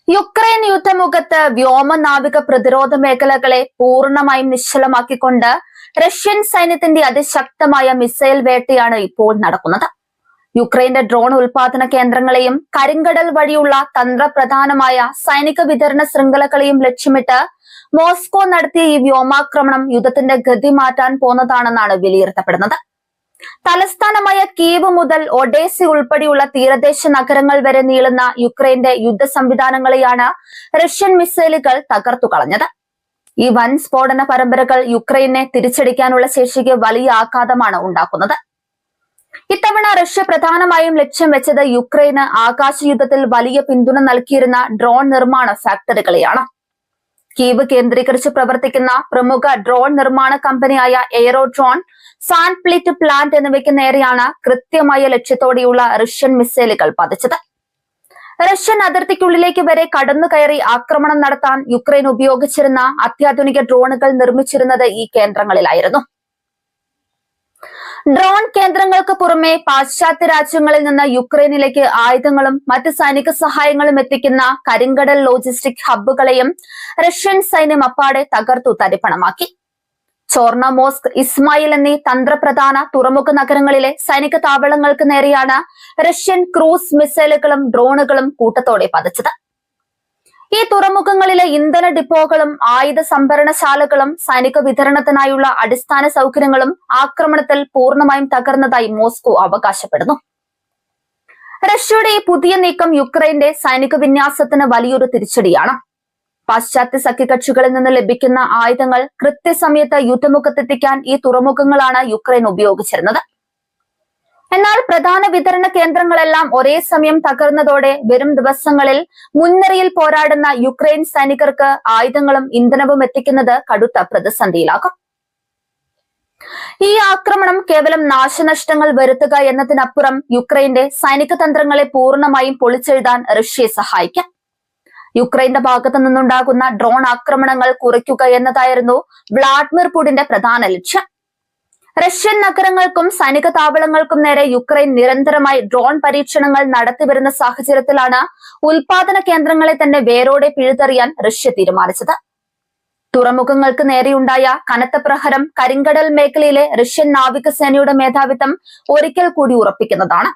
Ukraine യുദ്ധമുഖത്ത് വ്യോമനാവിക പ്രതിരോധ മേഖലകളെ പൂർണ്ണമായും നിശ്ചലമാക്കിക്കൊണ്ട് റഷ്യൻ സൈന്യത്തിന്റെ അതിശക്തമായ മിസൈൽ വേട്ടയാണ് ഇപ്പോൾ നടക്കുന്നത്. യുക്രൈന്റെ ഡ്രോൺ ഉൽപാദന കേന്ദ്രങ്ങളെയും കരിങ്കടൽ വഴിയുള്ള തന്ത്രപ്രധാനമായ സൈനിക വിതരണ ശൃംഖലകളെയും ലക്ഷ്യമിട്ട് മോസ്കോ നടത്തിയ ഈ വ്യോമാക്രമണം യുദ്ധത്തിന്റെ ഗതി മാറ്റാൻ പോന്നതാണെന്നാണ് വിലയിരുത്തപ്പെടുന്നത്. തലസ്ഥാനമായ കീവ് മുതൽ ഒഡേസ ഉൾപ്പെടെയുള്ള തീരദേശ നഗരങ്ങൾ വരെ നീളുന്ന യുക്രൈന്റെ യുദ്ധ സംവിധാനങ്ങളെയാണ് റഷ്യൻ മിസൈലുകൾ തകർത്തു കളഞ്ഞത്. ഈ വൻ സ്ഫോടന പരമ്പരകൾ യുക്രൈനെ തിരിച്ചടിക്കാനുള്ള ശേഷിക്ക് വലിയ ആഘാതമാണ് ഉണ്ടാക്കുന്നത്. ഇത്തവണ റഷ്യ പ്രധാനമായും ലക്ഷ്യം വെച്ചത് യുക്രൈന് ആകാശ യുദ്ധത്തിൽ വലിയ പിന്തുണ നൽകിയിരുന്ന ഡ്രോൺ നിർമ്മാണ ഫാക്ടറികളെയാണ്. കീവ് കേന്ദ്രീകരിച്ച് പ്രവർത്തിക്കുന്ന പ്രമുഖ ഡ്രോൺ നിർമ്മാണ കമ്പനിയായ എയറോഡ്രോൺ, സാൻപ്ലിറ്റ് പ്ലാന്റ് എന്നിവയ്ക്ക് നേരെയാണ് കൃത്യമായ ലക്ഷ്യത്തോടെയുള്ള റഷ്യൻ മിസൈലുകൾ പതിച്ചത്. റഷ്യൻ അതിർത്തിക്കുള്ളിലേക്ക് വരെ കടന്നു കയറി ആക്രമണം നടത്താൻ യുക്രൈൻ ഉപയോഗിച്ചിരുന്ന അത്യാധുനിക ഡ്രോണുകൾ നിർമ്മിച്ചിരുന്നത് ഈ കേന്ദ്രങ്ങളിലായിരുന്നു. ഡ്രോൺ കേന്ദ്രങ്ങൾക്ക് പുറമെ പാശ്ചാത്യ രാജ്യങ്ങളിൽ നിന്ന് യുക്രൈനിലേക്ക് ആയുധങ്ങളും മറ്റ് സൈനിക സഹായങ്ങളും എത്തിക്കുന്ന കരിങ്കടൽ ലോജിസ്റ്റിക് ഹബ്ബുകളെയും റഷ്യൻ സൈന്യം അപ്പാടെ തകർത്തു തരിപ്പണമാക്കി. ചോർണമോസ്ക്, ഇസ്മായിൽ എന്നീ തന്ത്രപ്രധാന തുറമുഖ നഗരങ്ങളിലെ സൈനിക താവളങ്ങൾക്ക് നേരെയാണ് റഷ്യൻ ക്രൂസ് മിസൈലുകളും ഡ്രോണുകളും കൂട്ടത്തോടെ പതിച്ചത്. ഈ തുറമുഖങ്ങളിലെ ഇന്ധന ഡിപ്പോകളും ആയുധ സംഭരണശാലകളും സൈനിക വിതരണത്തിനായുള്ള അടിസ്ഥാന സൗകര്യങ്ങളും ആക്രമണത്തിൽ പൂർണ്ണമായും തകർന്നതായി മോസ്കോ അവകാശപ്പെടുന്നു. റഷ്യയുടെ ഈ പുതിയ നീക്കം യുക്രൈന്റെ സൈനിക വിന്യാസത്തിന് വലിയൊരു തിരിച്ചടിയാണ്. പാശ്ചാത്യ സഖ്യകക്ഷികളിൽ നിന്ന് ലഭിക്കുന്ന ആയുധങ്ങൾ കൃത്യസമയത്ത് യുദ്ധമുഖത്തെത്തിക്കാൻ ഈ തുറമുഖങ്ങളാണ് യുക്രൈൻ ഉപയോഗിച്ചിരുന്നത്. എന്നാൽ പ്രധാന വിതരണ കേന്ദ്രങ്ങളെല്ലാം ഒരേ സമയം തകർന്നതോടെ വരും ദിവസങ്ങളിൽ മുൻനിരയിൽ പോരാടുന്ന യുക്രൈൻ സൈനികർക്ക് ആയുധങ്ങളും ഇന്ധനവും എത്തിക്കുന്നത് കടുത്ത പ്രതിസന്ധിയിലാകും. ഈ ആക്രമണം കേവലം നാശനഷ്ടങ്ങൾ വരുത്തുക എന്നതിനപ്പുറം യുക്രൈന്റെ സൈനിക തന്ത്രങ്ങളെ പൂർണ്ണമായും പൊളിച്ചെഴുതാൻ റഷ്യയെ സഹായിക്കാം. യുക്രൈന്റെ ഭാഗത്തു നിന്നുണ്ടാകുന്ന ഡ്രോൺ ആക്രമണങ്ങൾ കുറയ്ക്കുക എന്നതായിരുന്നു വ്ളാഡിമിർ പുടിന്റെ പ്രധാന ലക്ഷ്യം. റഷ്യൻ നഗരങ്ങൾക്കും സൈനിക താവളങ്ങൾക്കും നേരെ യുക്രൈൻ നിരന്തരമായി ഡ്രോൺ പരീക്ഷണങ്ങൾ നടത്തിവരുന്ന സാഹചര്യത്തിലാണ് ഉൽപാദന കേന്ദ്രങ്ങളെ തന്നെ വേരോടെ പിഴുതെറിയാൻ റഷ്യ തീരുമാനിച്ചത്. തുറമുഖങ്ങൾക്ക് നേരെയുണ്ടായ കനത്ത പ്രഹരം കരിങ്കടൽ മേഖലയിലെ റഷ്യൻ നാവികസേനയുടെ മേധാവിത്വം ഒരിക്കൽ കൂടി ഉറപ്പിക്കുന്നതാണ്.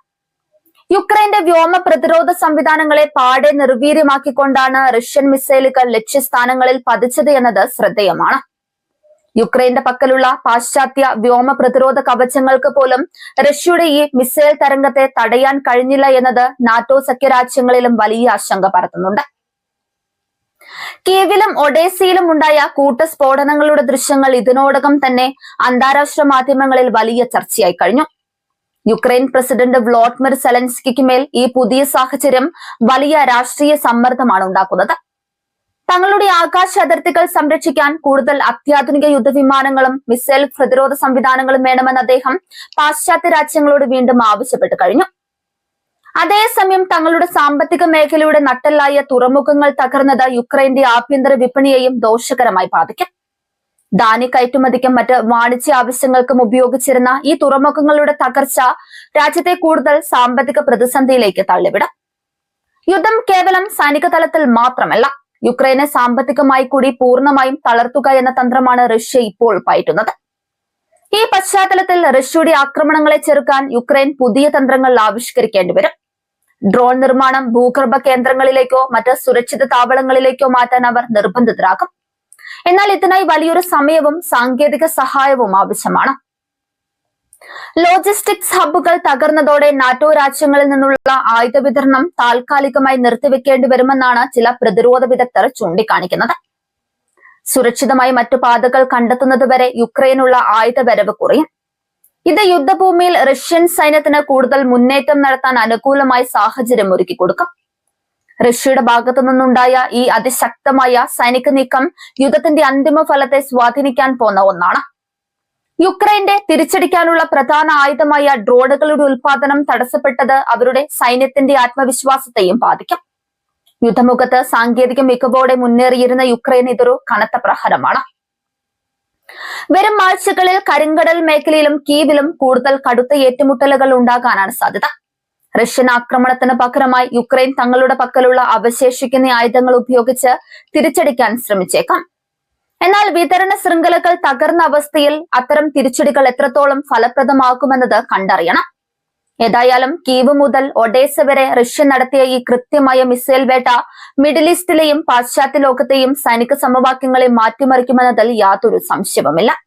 യുക്രൈന്റെ വ്യോമ പ്രതിരോധ സംവിധാനങ്ങളെ പാടെ നിർവീര്യമാക്കിക്കൊണ്ടാണ് റഷ്യൻ മിസൈലുകൾ ലക്ഷ്യസ്ഥാനങ്ങളിൽ പതിച്ചത് എന്നത് ശ്രദ്ധേയമാണ്. യുക്രൈന്റെ പക്കലുള്ള പാശ്ചാത്യ വ്യോമ പ്രതിരോധ കവചങ്ങൾക്ക് പോലും റഷ്യയുടെ ഈ മിസൈൽ തരംഗത്തെ തടയാൻ കഴിഞ്ഞില്ല എന്നത് നാറ്റോ സഖ്യരാജ്യങ്ങളിലും വലിയ ആശങ്ക പരത്തുന്നുണ്ട്. കീവിലും ഒഡേസയിലും ഉണ്ടായ കൂട്ടസ്ഫോടനങ്ങളുടെ ദൃശ്യങ്ങൾ ഇതിനോടകം തന്നെ അന്താരാഷ്ട്ര മാധ്യമങ്ങളിൽ വലിയ ചർച്ചയായി കഴിഞ്ഞു. യുക്രൈൻ പ്രസിഡന്റ് വ്ളോഡിമിർ സെലൻസ്കിക്ക് മേൽ ഈ പുതിയ സാഹചര്യം വലിയ രാഷ്ട്രീയ സമ്മർദ്ദമാണ് ഉണ്ടാക്കുന്നത്. തങ്ങളുടെ ആകാശ അതിർത്തികൾ സംരക്ഷിക്കാൻ കൂടുതൽ അത്യാധുനിക യുദ്ധവിമാനങ്ങളും മിസൈൽ പ്രതിരോധ സംവിധാനങ്ങളും വേണമെന്ന് അദ്ദേഹം പാശ്ചാത്യ രാജ്യങ്ങളോട് വീണ്ടും ആവശ്യപ്പെട്ടു കഴിഞ്ഞു. അതേസമയം തങ്ങളുടെ സാമ്പത്തിക മേഖലയുടെ നട്ടെല്ലായ തുറമുഖങ്ങൾ തകർന്നത് യുക്രൈന്റെ ആഭ്യന്തര വിപണിയെയും ദോഷകരമായി ബാധിക്കും. ധാന്യ കയറ്റുമതിക്കും മറ്റ് വാണിജ്യ ആവശ്യങ്ങൾക്കും ഉപയോഗിച്ചിരുന്ന ഈ തുറമുഖങ്ങളുടെ തകർച്ച രാജ്യത്തെ കൂടുതൽ സാമ്പത്തിക പ്രതിസന്ധിയിലേക്ക് തള്ളിവിടും. യുദ്ധം കേവലം സൈനിക തലത്തിൽ മാത്രമല്ല, യുക്രൈനെ സാമ്പത്തികമായി കൂടി പൂർണ്ണമായും തളർത്തുക എന്ന തന്ത്രമാണ് റഷ്യ ഇപ്പോൾ പയറ്റുന്നത്. ഈ പശ്ചാത്തലത്തിൽ റഷ്യയുടെ ആക്രമണങ്ങളെ ചെറുക്കാൻ യുക്രൈൻ പുതിയ തന്ത്രങ്ങൾ ആവിഷ്കരിക്കേണ്ടി വരും. ഡ്രോൺ നിർമ്മാണം ഭൂഗർഭ കേന്ദ്രങ്ങളിലേക്കോ മറ്റ് സുരക്ഷിത താവളങ്ങളിലേക്കോ മാറ്റാൻ അവർ നിർബന്ധിതരാകും. എന്നാൽ ഇതിനായി വലിയൊരു സമയവും സാങ്കേതിക സഹായവും ആവശ്യമാണ്. ലോജിസ്റ്റിക്സ് ഹബ്ബുകൾ തകർന്നതോടെ നാറ്റോ രാജ്യങ്ങളിൽ നിന്നുള്ള ആയുധ വിതരണം താൽക്കാലികമായി നിർത്തിവെക്കേണ്ടി വരുമെന്നാണ് ചില പ്രതിരോധ വിദഗ്ധർ ചൂണ്ടിക്കാണിക്കുന്നത്. സുരക്ഷിതമായി മറ്റു പാതകൾ കണ്ടെത്തുന്നതുവരെ യുക്രൈനുള്ള ആയുധ വരവ് കുറയും. ഇത് യുദ്ധഭൂമിയിൽ റഷ്യൻ സൈന്യത്തിന് കൂടുതൽ മുന്നേറ്റം നടത്താൻ അനുകൂലമായ സാഹചര്യം ഒരുക്കിക്കൊടുക്കും. റഷ്യയുടെ ഭാഗത്തു നിന്നുണ്ടായ ഈ അതിശക്തമായ സൈനിക നീക്കം യുദ്ധത്തിന്റെ അന്തിമ ഫലത്തെ സ്വാധീനിക്കാൻ പോന്ന ഒന്നാണ്. യുക്രൈന്റെ തിരിച്ചടിക്കാനുള്ള പ്രധാന ആയുധമായ ഡ്രോണുകളുടെ ഉൽപാദനം തടസ്സപ്പെട്ടത് അവരുടെ സൈന്യത്തിന്റെ ആത്മവിശ്വാസത്തെയും ബാധിക്കും. യുദ്ധമുഖത്ത് സാങ്കേതിക മികവോടെ മുന്നേറിയിരുന്ന യുക്രൈൻ ഇതൊരു കനത്ത പ്രഹരമാണ്. വരും ആഴ്ചകളിൽ കരിങ്കടൽ മേഖലയിലും കീവിലും കൂടുതൽ കടുത്ത ഏറ്റുമുട്ടലുകൾ ഉണ്ടാകാനാണ് സാധ്യത. റഷ്യൻ ആക്രമണത്തിന് പകരമായി യുക്രൈൻ തങ്ങളുടെ പക്കലുള്ള അവശേഷിക്കുന്ന ആയുധങ്ങൾ ഉപയോഗിച്ച് തിരിച്ചടിക്കാൻ ശ്രമിച്ചേക്കാം. എന്നാൽ വിതരണ ശൃംഖലകൾ തകർന്ന അവസ്ഥയിൽ അത്തരം തിരിച്ചടികൾ എത്രത്തോളം ഫലപ്രദമാകുമെന്നത് കണ്ടറിയണം. ഏതായാലും കീവ് മുതൽ ഒഡേസ വരെ റഷ്യ നടത്തിയ ഈ കൃത്യമായ മിസൈൽ വേട്ട മിഡിൽ ഈസ്റ്റിലെയും പാശ്ചാത്യ ലോകത്തെയും സൈനിക സമവാക്യങ്ങളെ മാറ്റിമറിക്കുമെന്നതിൽ യാതൊരു സംശയവുമില്ല.